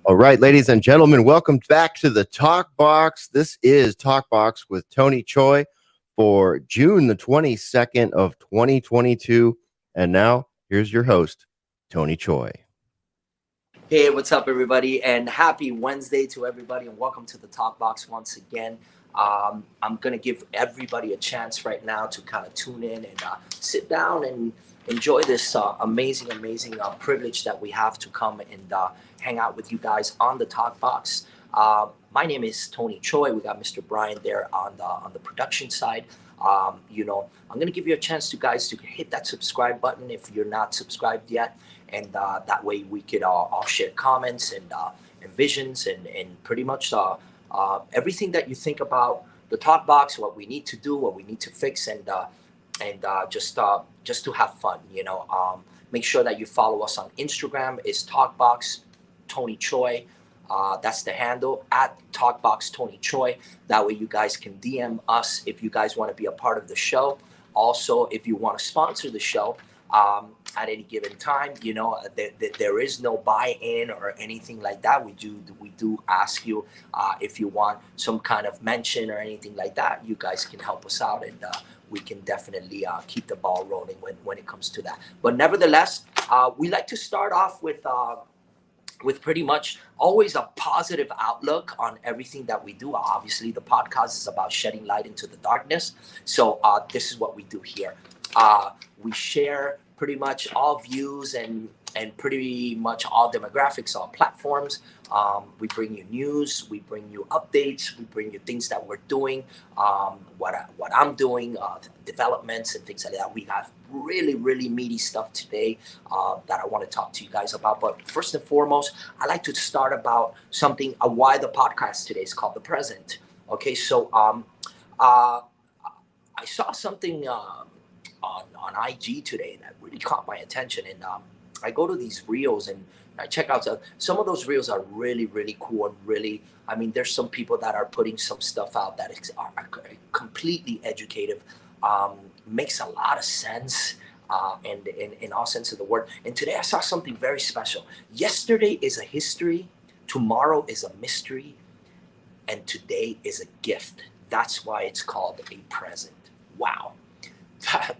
All right, ladies and gentlemen, welcome back to the Talk Box. This is Talk Box with Tony Choy for June the 22nd of 2022. And now here's your host, Tony Choy. Hey, what's up, everybody? And happy Wednesday to everybody, and welcome to the Talk Box once again. I'm going to give everybody a chance right now to kind of tune in and sit down and enjoy this amazing privilege that we have to come and hang out with you guys on the Talk Box. My name is Tony Choy. We got Mr. Bryan there on the production side. I'm going to give you a chance to guys to hit that subscribe button if you're not subscribed yet. And that way we could all share comments and visions and pretty much everything that you think about the Talk Box, what we need to do, what we need to fix, and just to have fun. Make sure that you follow us on Instagram. Is Talkbox Tony Choy. That's the handle at Talkbox Tony Choy. That way you guys can DM us if you guys want to be a part of the show. Also, if you want to sponsor the show. At any given time, there is no buy-in or anything like that. We do ask you if you want some kind of mention or anything like that. You guys can help us out, and we can definitely keep the ball rolling when it comes to that. But nevertheless, we like to start off with pretty much always a positive outlook on everything that we do. Obviously, the podcast is about shedding light into the darkness. So this is what we do here. We share pretty much all views and pretty much all demographics, all platforms. We bring you news, we bring you updates, we bring you things that we're doing, what I'm doing, developments and things like that. We have really meaty stuff today that I want to talk to you guys about. But first and foremost, I like to start about something, why the podcast today is called The Present. Okay, so I saw something on IG today that really caught my attention, and I go to these reels and I check out some of those reels are really cool, and really, I mean, there's some people that are putting some stuff out that are completely educative, makes a lot of sense, and in all sense of the word. And today I saw something very special. Yesterday is a history, tomorrow is a mystery, and today is a gift. That's why it's called a present. Wow.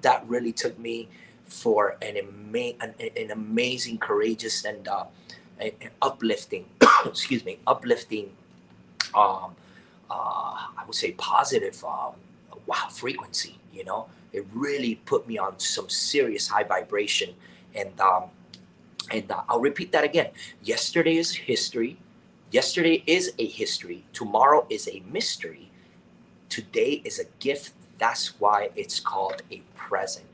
That really took me for an amazing, courageous, and uplifting, uplifting, I would say positive, frequency. It really put me on some serious high vibration, and I'll repeat that again. Yesterday is history. Yesterday is a history. Tomorrow is a mystery. Today is a gift. That's why it's called a present.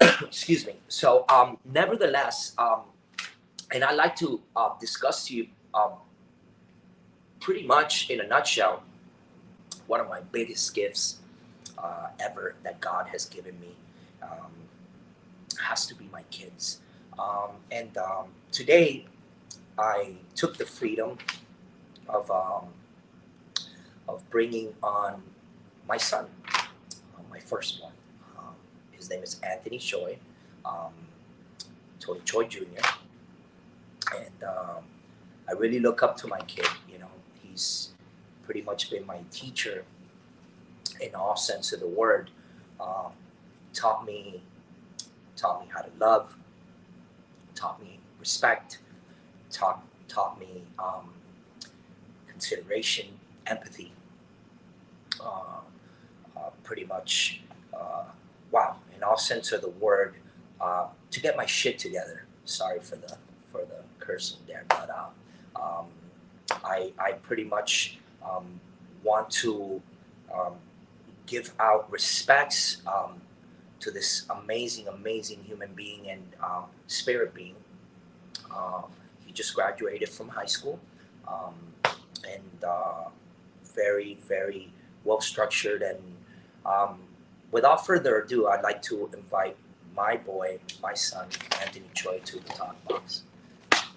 Excuse me. So, nevertheless, and I like to discuss to you pretty much in a nutshell, one of my biggest gifts ever that God has given me has to be my kids. And today, I took the freedom of bringing on my son. My first one. His name is Anthony Choy, Tony Choy Jr. And I really look up to my kid. He's pretty much been my teacher in all sense of the word. Taught me how to love, taught me respect, taught me consideration, empathy. Pretty much, in all sense of the word, to get my shit together. Sorry for the cursing there, but I pretty much want to give out respects to this amazing human being and spirit being. He just graduated from high school, and very well structured. And without further ado, I'd like to invite my boy, my son, Anthony Choy, to the Talk Box.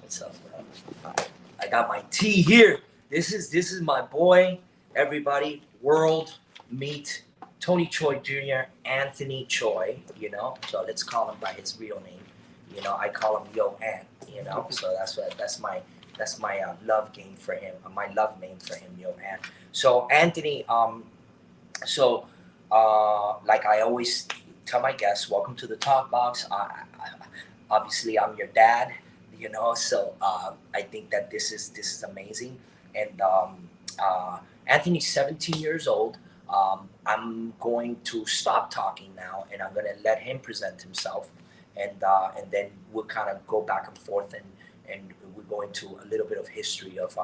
What's up, bro? I got my tea here. This is my boy. Everybody, world meet Tony Choy Jr., Anthony Choy. So let's call him by his real name. I call him Yo Ant. So that's my That's my love game for him. My love name for him, man. So Anthony, so like I always tell my guests, welcome to the talk box. Obviously, I'm your dad, so I think that this is amazing. And Anthony's 17 years old. I'm going to stop talking now, and I'm going to let him present himself, and then we'll kind of go back and forth, and we go into a little bit of history of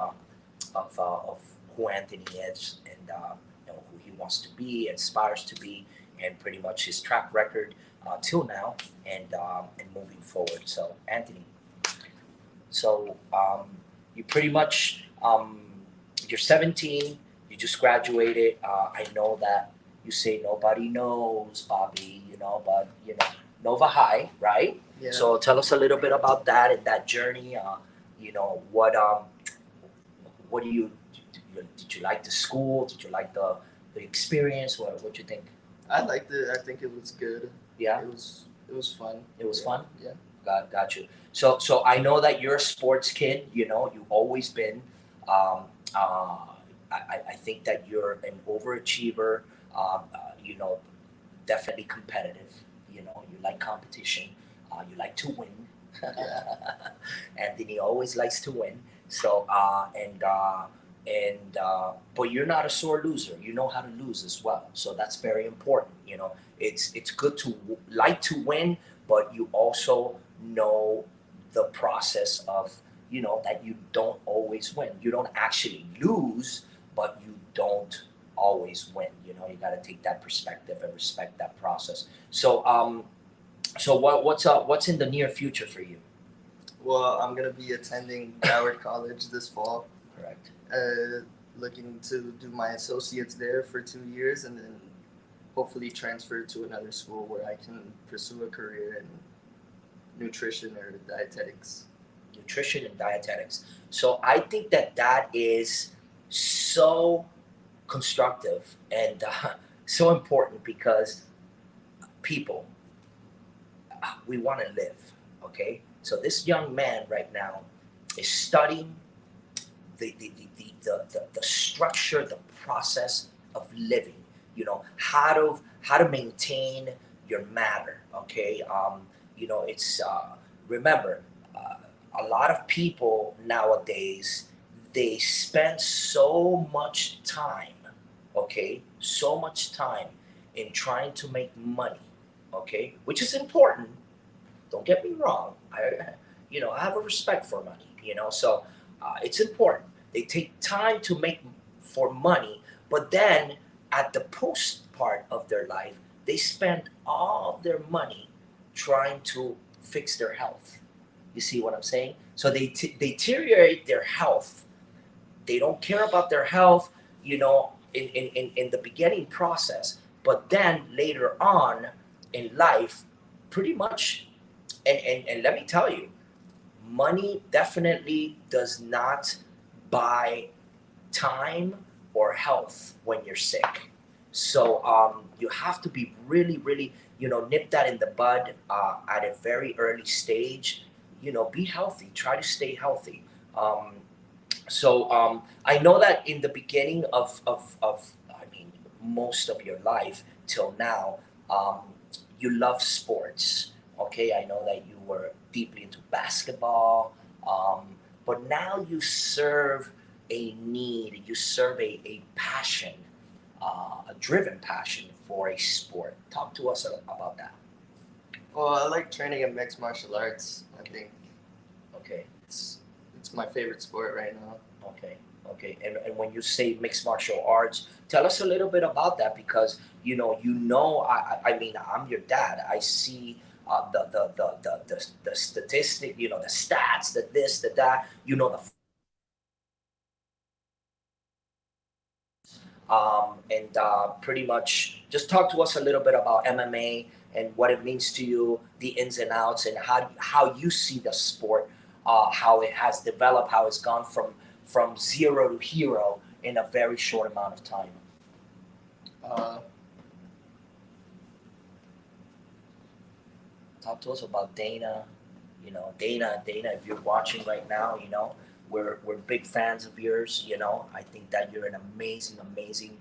who Anthony is, and who he wants to be, aspires to be, and pretty much his track record till now, and moving forward. So Anthony, so you pretty much you're 17. You just graduated. I know that you say nobody knows, Bobby. But Nova High, right? Yeah. So tell us a little bit about that and that journey. What do you did you like the school? Did you like the experience? What you think? I liked it. I think it was good. Yeah, It was fun. it was fun. Yeah. Got you. So I know that you're a sports kid. You've always been. Um, uh, I think that you're an overachiever. You know, definitely competitive. You like competition. You like to win. Anthony always likes to win. So but you're not a sore loser. You know how to lose as well. So that's very important. It's good to like to win, but you also know the process of that you don't always win. You don't actually lose, but you don't always win. You got to take that perspective and respect that process. So what's in the near future for you? Well, I'm gonna be attending Broward College this fall. Correct. Looking to do my associates there for 2 years, and then hopefully transfer to another school where I can pursue a career in nutrition or dietetics. Nutrition and dietetics. So I think that is so constructive and so important because people, we want to live. Okay, so this young man right now is studying the structure, the process of living. How to maintain your matter. Okay, it's remember, uh, a lot of people nowadays, they spend so much time, okay, so much time in trying to make money, okay, which is important. Don't get me wrong. I have a respect for money. So it's important. They take time to make for money, but then at the post part of their life, they spend all their money trying to fix their health. You see what I'm saying? So they deteriorate their health. They don't care about their health, in the beginning process, but then later on in life, pretty much, and let me tell you, money definitely does not buy time or health when you're sick. So you have to be really, really, nip that in the bud at a very early stage. Be healthy. Try to stay healthy. I know that in the beginning of I mean, most of your life till now, um, you love sports. Okay, I know that you were deeply into basketball, but now you serve a need, you serve a passion, a driven passion for a sport. Talk to us about that. Well, I like training in mixed martial arts. I think Okay, it's my favorite sport right now. okay. And when you say mixed martial arts, tell us a little bit about that because I mean, I'm your dad. I see the statistic, the stats, the this, the that, and pretty much just talk to us a little bit about MMA and what it means to you, the ins and outs, and how you see the sport, how it has developed, how it's gone from zero to hero in a very short amount of time. Uh, Talk to us about Dana. Dana, if you're watching right now, we're big fans of yours. You know, I think that you're an amazing,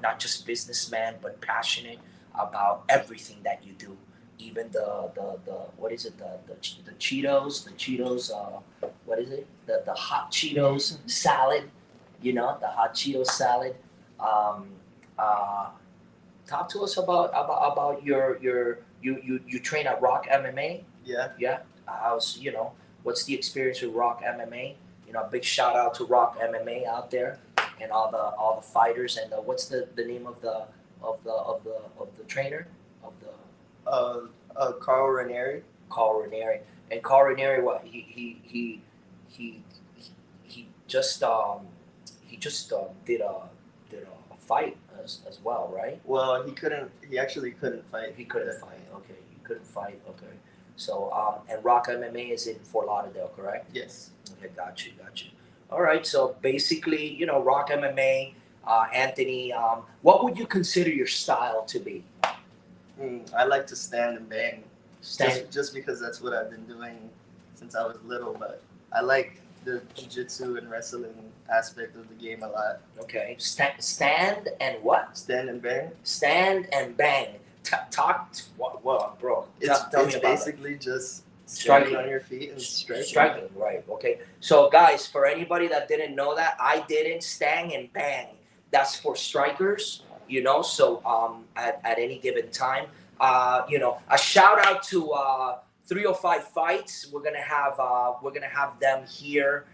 not just businessman, but passionate about everything that you do. Even the what is it, the Cheetos, what is it, the hot Cheetos salad, you know, the hot Cheeto salad. Um, uh, Talk to us about you train at Rock MMA. Yeah. Yeah. How's, you know, what's the experience with Rock MMA? You know, a big shout out to Rock MMA out there and all the fighters. And what's the name of the trainer of the Carl Ranieri. Carl Ranieri? And Carl Ranieri, what he he just did a fight as well, right? Well, he couldn't. He actually couldn't fight. He couldn't fight. Okay, he couldn't fight. Okay, so and Rock MMA is in Fort Lauderdale, correct? Yes. Okay, got you. All right, so basically, you know, Rock MMA, Anthony. What would you consider your style to be? I like to stand and bang. Stand. Just because that's what I've been doing since I was little. But I like the jiu-jitsu and wrestling aspect of the game a lot. Okay, stand and what? Stand and bang. Stand and bang. Talk. What, bro? It's Tell me about it. basically just Striking. standing on your feet and striking. Striking, right? Okay. So, guys, for anybody that didn't know that, I didn't stand and bang. That's for strikers, you know. So, at any given time, you know, a shout out to 305 Fights. We're gonna have them here.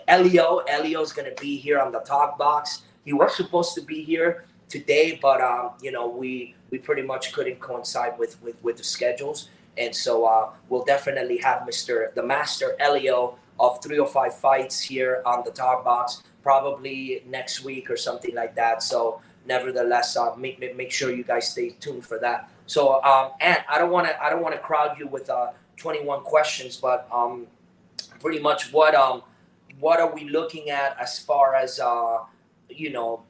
Elio's gonna be here on the talk box. He was supposed to be here today, but you know, we pretty much couldn't coincide with the schedules. And so we'll definitely have the Master Elio of 305 Fights here on the talk box, probably next week or something like that. So nevertheless, make sure you guys stay tuned for that. So and I don't want to crowd you with 21 questions, but pretty much what are we looking at as far as you know,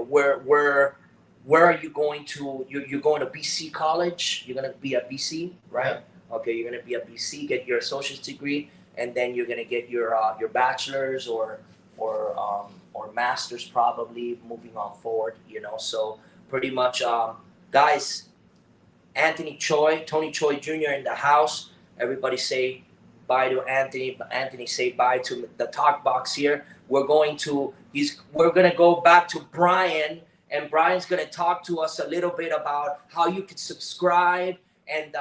where are you going to? You're going to BC College. You're going to be at BC, right? Okay, you're going to be at BC, get your associate's degree, and then you're going to get your bachelor's or master's, probably moving on forward. You know, so pretty much, guys. Anthony Choy, Tony Choy Jr. in the house. Everybody say bye to Anthony. Anthony, say bye to the talk box here. We're gonna go back to Bryan, and Bryan's gonna talk to us a little bit about how you can subscribe and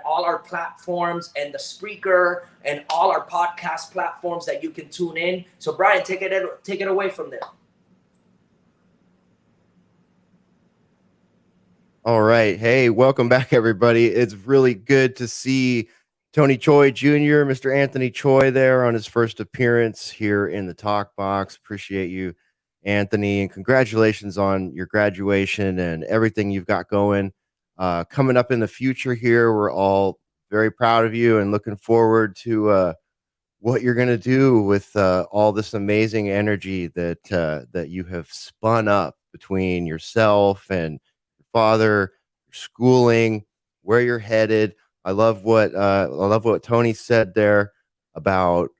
all our platforms and the Spreaker and all our podcast platforms that you can tune in. So Bryan, take it away from there. All right. Hey, welcome back, everybody. It's really good to see Tony Choy Jr., Mr. Anthony Choy there on his first appearance here in the talk box. Appreciate you, Anthony, and congratulations on your graduation and everything you've got going coming up in the future here. We're all very proud of you and looking forward to what you're going to do with all this amazing energy that you have spun up between yourself and father, your schooling, where you're headed. I love what Tony said there about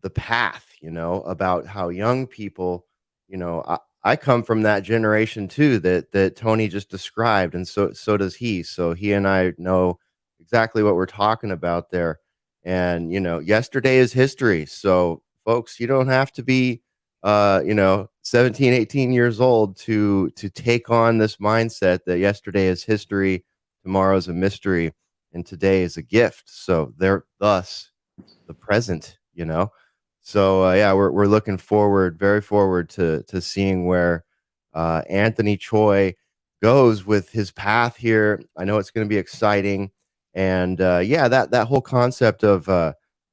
the path, you know, about how young people, you know, I come from that generation too that Tony just described, and so does he. So he and I know exactly what we're talking about there. And you know, yesterday is history. So folks, you don't have to be you know, 17, 18 years old to take on this mindset that yesterday is history, tomorrow's a mystery, and today is a gift. So they're thus the present, you know. So yeah, we're looking very forward to seeing where Anthony Choy goes with his path here. I know it's going to be exciting, and yeah, that whole concept of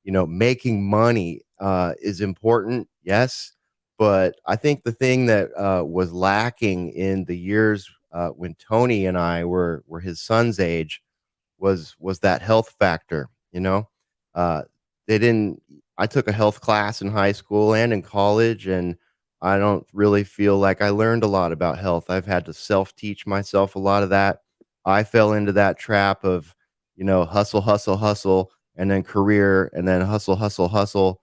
you know, making money is important, yes, but I think the thing that was lacking in the years when Tony and I were his son's age was that health factor, you know. Uh, they didn't I took a health class in high school and in college, and I don't really feel like I learned a lot about health. I've had to self-teach myself a lot of that. I fell into that trap of, you know, hustle, hustle, hustle, and then career, and then hustle, hustle, hustle.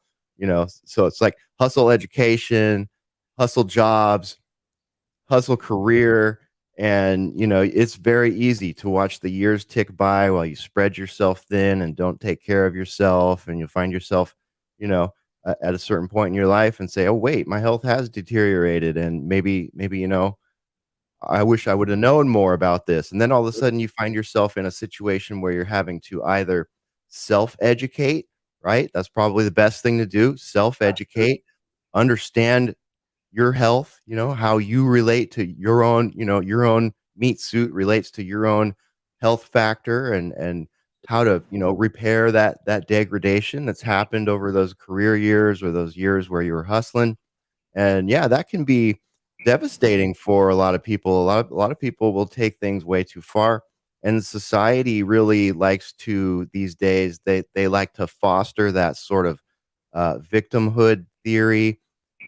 So it's like hustle education, hustle jobs, hustle career. And it's very easy to watch the years tick by while you spread yourself thin and don't take care of yourself, and you'll find yourself you know at a certain point in your life and say, oh wait, my health has deteriorated, and maybe I wish I would have known more about this. And then all of a sudden you find yourself in a situation where you're having to either self-educate, right? That's probably the best thing to do, self-educate, understand your health, how you relate to your own, your own meat suit relates to your own health factor, and how to, repair that degradation that's happened over those career years or those years where you were hustling. And yeah, that can be devastating for a lot of people. A lot of people will take things way too far. And society really likes to, these days, they like to foster that sort of victimhood theory.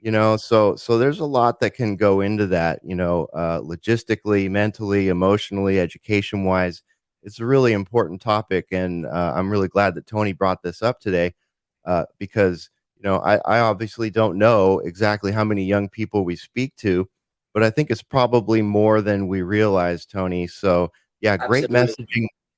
So there's a lot that can go into that, logistically, mentally, emotionally, education wise. It's a really important topic, and I'm really glad that Tony brought this up today, because I obviously don't know exactly how many young people we speak to, but I think it's probably more than we realize, Tony. So yeah, Absolutely.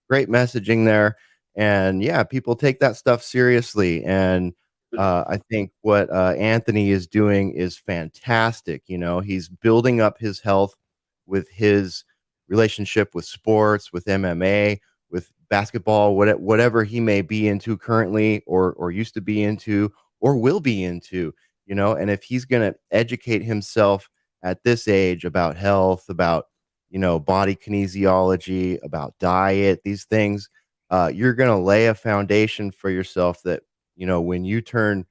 great messaging there. And yeah, people take that stuff seriously. And I think what Anthony is doing is fantastic. He's building up his health with his relationship with sports, with MMA, with basketball, whatever he may be into currently, or used to be into, or will be into. And if he's going to educate himself at this age about health, about body kinesiology, about diet, these things, you're going to lay a foundation for yourself that when you turn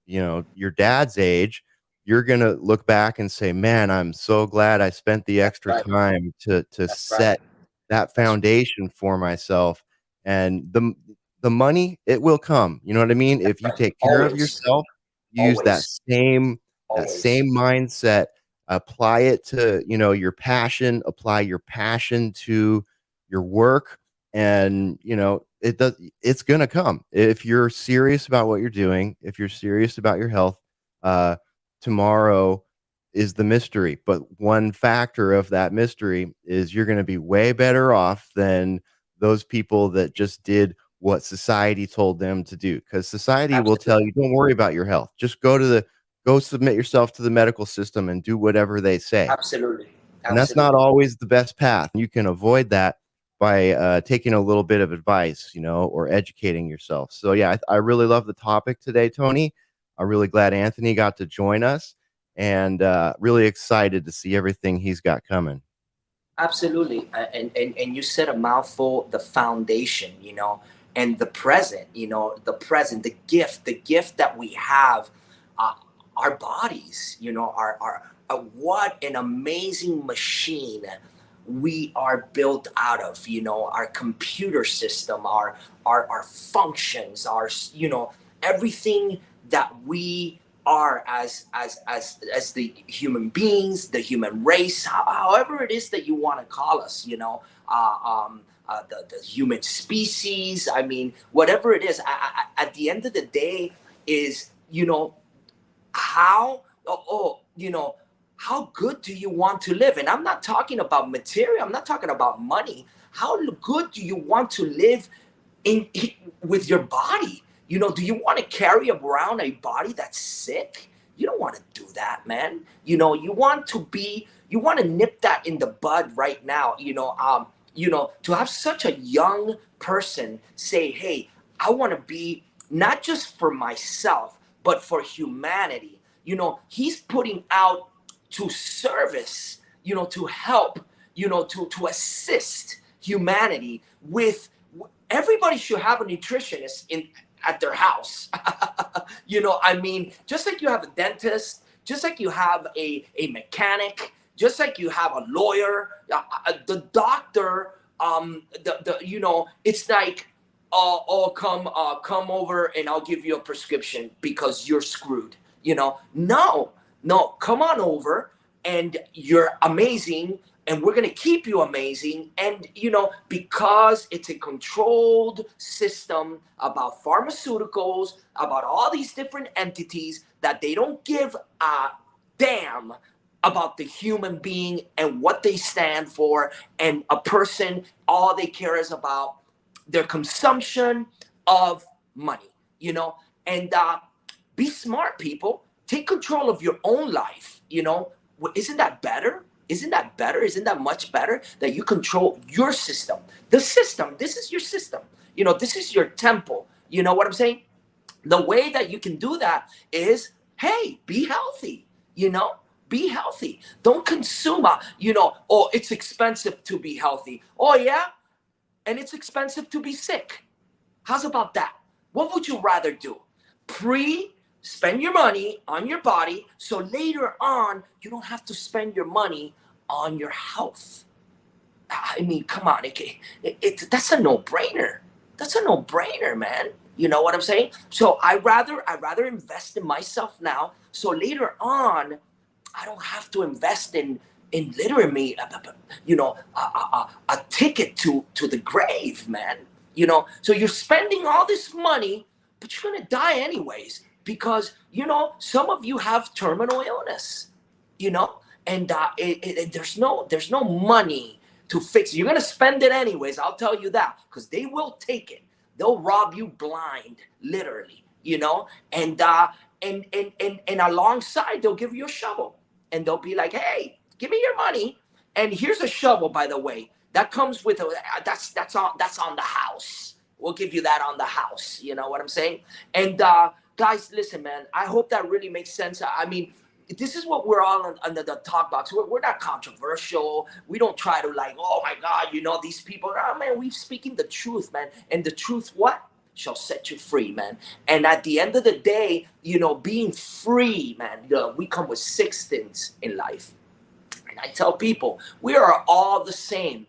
your dad's age, you're going to look back and say, man, I'm so glad I spent the That's extra right. time to That's right. set that That's foundation for myself. And the money, it will come. You know what I mean? If you right. take care of Always. yourself, use that Always. same Always. mindset, apply it to, your passion, apply your passion to your work, and it's gonna come. If you're serious about what you're doing, if you're serious about your health, uh, tomorrow is the mystery. But one factor of that mystery is you're gonna be way better off than those people that just did what society told them to do. Because society will tell Absolutely. you, don't worry about your health. Just go submit yourself to the medical system and do whatever they say. Absolutely. And that's not Absolutely. always the best path. You can avoid that by taking a little bit of advice, or educating yourself. So yeah, I really love the topic today, Tony. I'm really glad Anthony got to join us, and really excited to see everything he's got coming. Absolutely. And you said a mouthful, the foundation, and the present, the gift that we have, uh, our bodies, our what an amazing machine we are built out of, our computer system, our functions, everything that we are as the human beings, the human race, however it is that you want to call us, the human species. I mean, whatever it is, at the end of the day, is how how good do you want to live? And I'm not talking about material. I'm not talking about money. How good do you want to live in with your body? Do you want to carry around a body that's sick? You don't want to do that, man. You want to nip that in the bud right now. To have such a young person say, hey, I want to be not just for myself but for humanity. He's putting out to service, to help, to assist humanity with. Everybody should have a nutritionist in at their house. I mean, just like you have a dentist, just like you have a mechanic, just like you have a lawyer, the doctor, it's like, oh, come over and I'll give you a prescription because you're screwed. No, come on over and you're amazing. and we're going to keep you amazing. And, you know, because it's a controlled system about pharmaceuticals, about all these different entities that they don't give a damn about the human being and what they stand for. And a person, all they care is about their consumption of money, you know. And be smart, people. Take control of your own life, you know. Isn't that better? Isn't that better? Isn't that much better that you control your system? The system, this is your system. You know, this is your temple. You know what I'm saying? The way that you can do that is, hey, be healthy, you know? Be healthy. Don't consume, you know, oh, it's expensive to be healthy. Oh, yeah? And it's expensive to be sick. How's about that? What would you rather do? Spend your money on your body so later on you don't have to spend your money on your health. I mean, come on, that's a no-brainer. That's a no-brainer, man. You know what I'm saying? So I rather invest in myself now, so later on I don't have to invest in literally, you know, a ticket to the grave, man. You know, so you're spending all this money, but you're gonna die anyways because, you know, some of you have terminal illness, you know, and there's no money to fix it. You're gonna spend it anyways. I'll tell you that, because they will take it. They'll rob you blind, literally, you know, and alongside they'll give you a shovel, and they'll be like, hey, give me your money, and here's a shovel, by the way, that comes with that's on the house. We'll give you that on the house. You know what I'm saying? And guys, listen, man, I hope that really makes sense. I mean, this is what we're all under the talk box. We're not controversial. We don't try to like, oh my God, you know, these people. Oh man, we're speaking the truth, man. And the truth, what? Shall set you free, man. And at the end of the day, you know, being free, man, you know, we come with 6 things in life. And I tell people, we are all the same.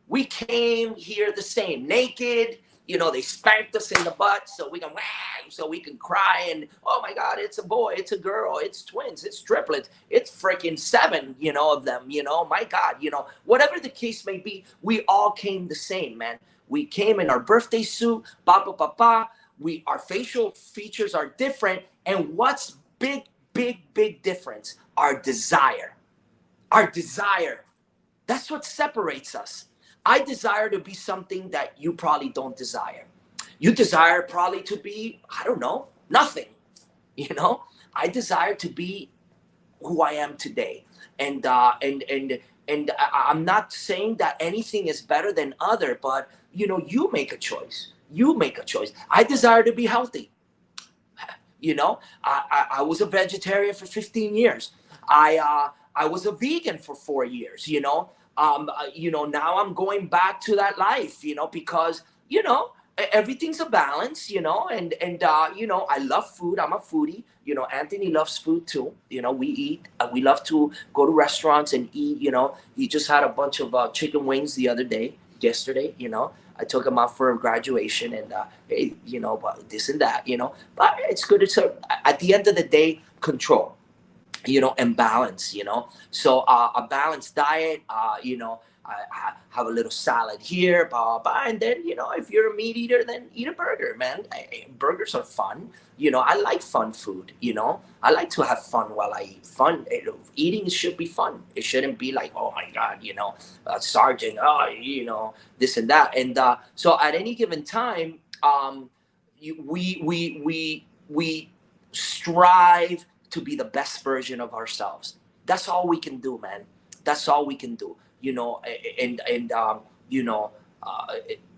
We came here the same, naked. You know, they spanked us in the butt so we can cry and, oh my God, it's a boy, it's a girl, it's twins, it's triplets, it's freaking 7, you know, of them, you know, my God, you know, whatever the case may be, we all came the same, man. We came in our birthday suit, our facial features are different. And what's big difference? Our desire. Our desire. That's what separates us. I desire to be something that you probably don't desire. You desire probably to be, I don't know, nothing. You know, I desire to be who I am today. And I'm not saying that anything is better than other, but you know, you make a choice. You make a choice. I desire to be healthy. You know, I was a vegetarian for 15 years. I was a vegan for 4 years, you know. You know, now I'm going back to that life, you know, because, you know, everything's a balance, you know, and you know, I love food. I'm a foodie. You know, Anthony loves food too. You know, we eat. We love to go to restaurants and eat. You know, he just had a bunch of chicken wings the other day, yesterday. You know, I took him out for a graduation, and hey, you know, but this and that. You know, but it's good. It's at the end of the day, control. You know, and balance, you know. So a balanced diet, you know, I have a little salad here, blah, blah, blah. And then, you know, if you're a meat eater, then eat a burger, man. Burgers are fun. You know, I like fun food, you know. I like to have fun while I eat. Eating should be fun. It shouldn't be like, oh my God, you know, sergeant, oh, you know, this and that. And so at any given time, we strive to be the best version of ourselves. That's all we can do, man. That's all we can do, you know. And you know,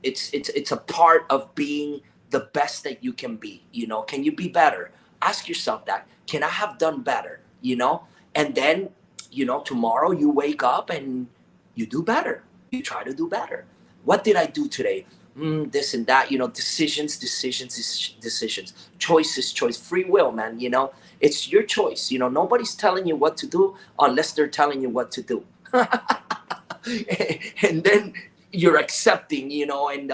it's a part of being the best that you can be. You know, can you be better? Ask yourself that. Can I have done better? You know, and then, you know, tomorrow you wake up and you do better. You try to do better. What did I do today? This and that, you know, decisions, choice, free will, man. You know, it's your choice. You know, nobody's telling you what to do unless they're telling you what to do. And then you're accepting, you know, and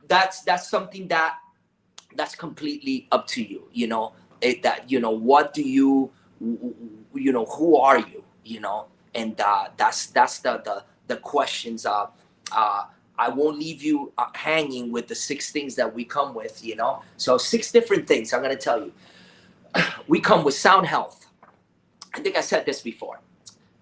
that's something that's completely up to you. You know, that, you know, what do you, you know, who are you, you know? And that's the questions. I won't leave you hanging with the 6 things that we come with, you know. So 6 different things I'm going to tell you. We come with sound health. I think I said this before.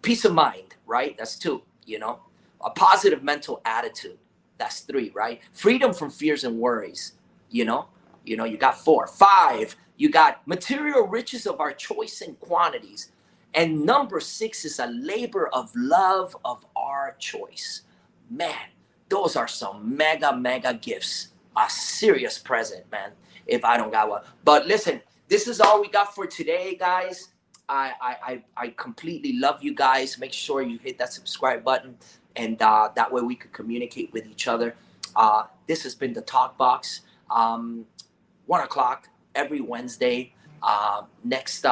Peace of mind, right? That's 2, you know. A positive mental attitude. That's 3, right? Freedom from fears and worries, you know. You got 4. 5, you got material riches of our choice and quantities. And number 6 is a labor of love of our choice. Man, those are some mega gifts. A serious present, man, if I don't got one. But listen, this is all we got for today, guys. I completely love you guys. Make sure you hit that subscribe button, and that way we could communicate with each other. This has been the Talk Box. 1 o'clock every Wednesday. Next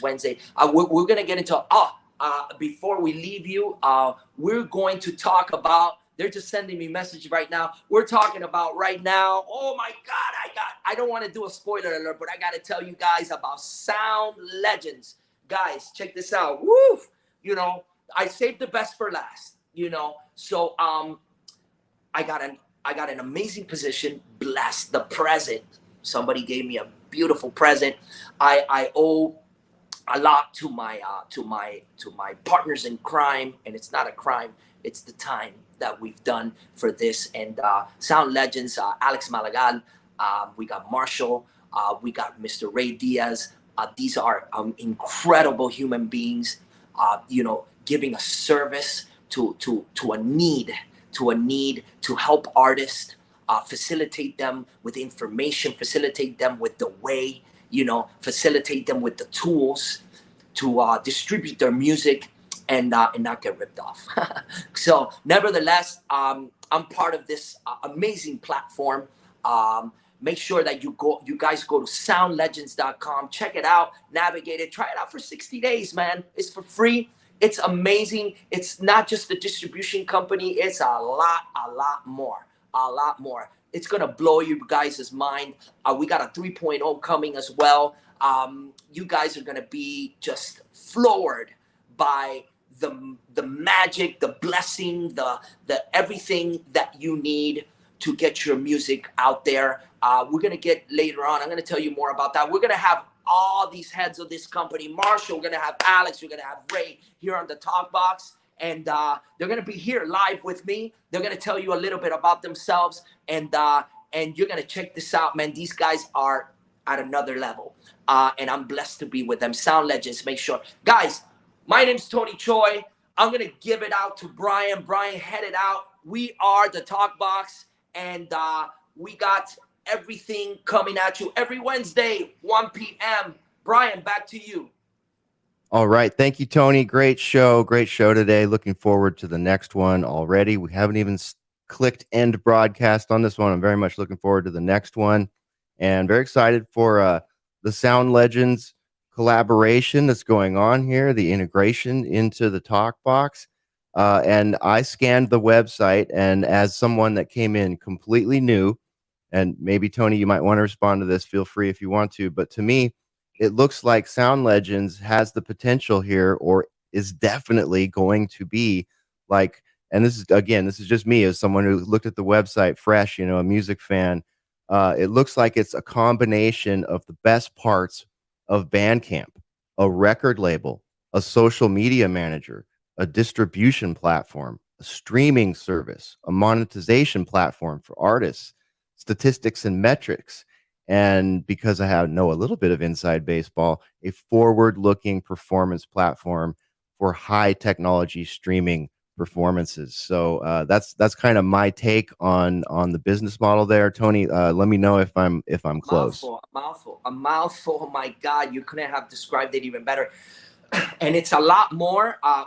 Wednesday, we're gonna get into. Before we leave you, we're going to talk about. They're just sending me message right now. We're talking about right now. Oh my God, I don't want to do a spoiler alert, but I got to tell you guys about Sound Legends. Guys, check this out. Woo! You know, I saved the best for last. You know, so I got an amazing position. Bless the present. Somebody gave me a beautiful present. I owe a lot to my partners in crime, and it's not a crime. It's the time that we've done for this. And Sound Legends, Alex Malagal, we got Marshall, we got Mr. Ray Diaz. These are incredible human beings, you know, giving a service to a need to help artists, facilitate them with information, facilitate them with the way, you know, facilitate them with the tools to distribute their music and not get ripped off. So nevertheless, I'm part of this amazing platform. Make sure that you guys go to soundlegends.com, check it out, navigate it, try it out for 60 days, man. It's for free. It's amazing. It's not just the distribution company. It's a lot more. It's going to blow you guys' mind. We got a 3.0 coming as well. You guys are going to be just floored by the magic, the blessing, the everything that you need to get your music out there. We're going to get later on. I'm going to tell you more about that. We're going to have all these heads of this company. Marshall, we're going to have Alex, we're going to have Ray here on the Talk Box. And they're going to be here live with me. They're going to tell you a little bit about themselves. And you're going to check this out, man. These guys are at another level. And I'm blessed to be with them. Sound Legends, make sure. Guys, my name's Tony Choy. I'm going to give it out to Bryan. Bryan, head it out. We are the Talk Box. And we got everything coming at you every Wednesday, 1 p.m. Bryan, back to you. All right. Thank you, Tony. Great show. Great show today. Looking forward to the next one already. We haven't even clicked end broadcast on this one. I'm very much looking forward to the next one and very excited for the Sound Legends collaboration that's going on here, the integration into the Talk Box. And I scanned the website, and as someone that came in completely new, and maybe Tony, you might want to respond to this, feel free if you want to, but to me, it looks like Sound Legends has the potential here, or is definitely going to be like, and this is just me as someone who looked at the website fresh, you know, a music fan. It looks like it's a combination of the best parts of Bandcamp, a record label, a social media manager, a distribution platform, a streaming service, a monetization platform for artists, statistics and metrics. And because I know a little bit of inside baseball, a forward-looking performance platform for high technology streaming performances. So that's kind of my take on the business model there. Tony, let me know if I'm close. A mouthful. Oh my God, you couldn't have described it even better. And it's a lot more. I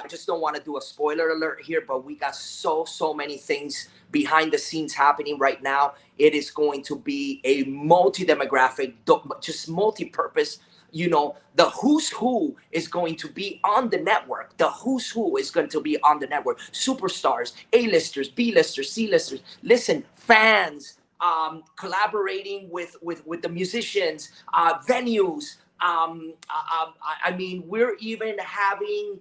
just don't want to do a spoiler alert here, but we got so many things behind the scenes happening right now. It is going to be a multi-demographic, just multi-purpose. You know, the who's who is going to be on the network. The who's who is going to be on the network. Superstars, A-listers, B-listers, C-listers. Listen, fans, collaborating with the musicians, venues. I mean, we're even having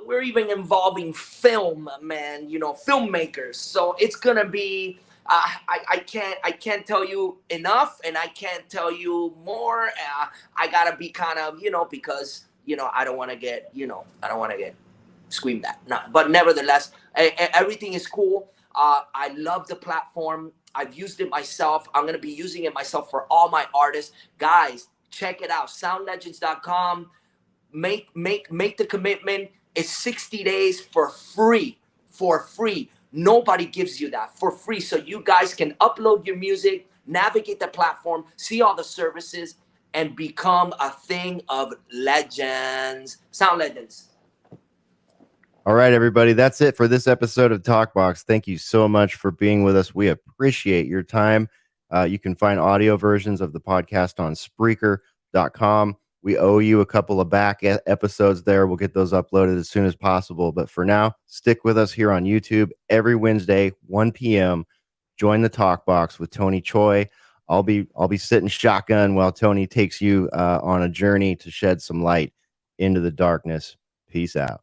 we're even involving film, man. You know, filmmakers. So it's gonna be. I can't tell you enough, and I can't tell you more. I gotta be kind of, you know, because you know I don't want to get, you know, I don't want to get screamed at. No, but nevertheless, everything is cool. I love the platform. I've used it myself. I'm gonna be using it myself for all my artists. Guys, check it out. Soundlegends.com. Make the commitment. It's 60 days for free. For free. Nobody gives you that for free. So you guys can upload your music, navigate the platform, see all the services, and become a thing of legends. Sound Legends. All right, everybody. That's it for this episode of Talkbox. Thank you so much for being with us. We appreciate your time. You can find audio versions of the podcast on Spreaker.com. We owe you a couple of back episodes there. We'll get those uploaded as soon as possible. But for now, stick with us here on YouTube every Wednesday, 1 p.m. Join the Talkbox with Tony Choy. I'll be sitting shotgun while Tony takes you on a journey to shed some light into the darkness. Peace out.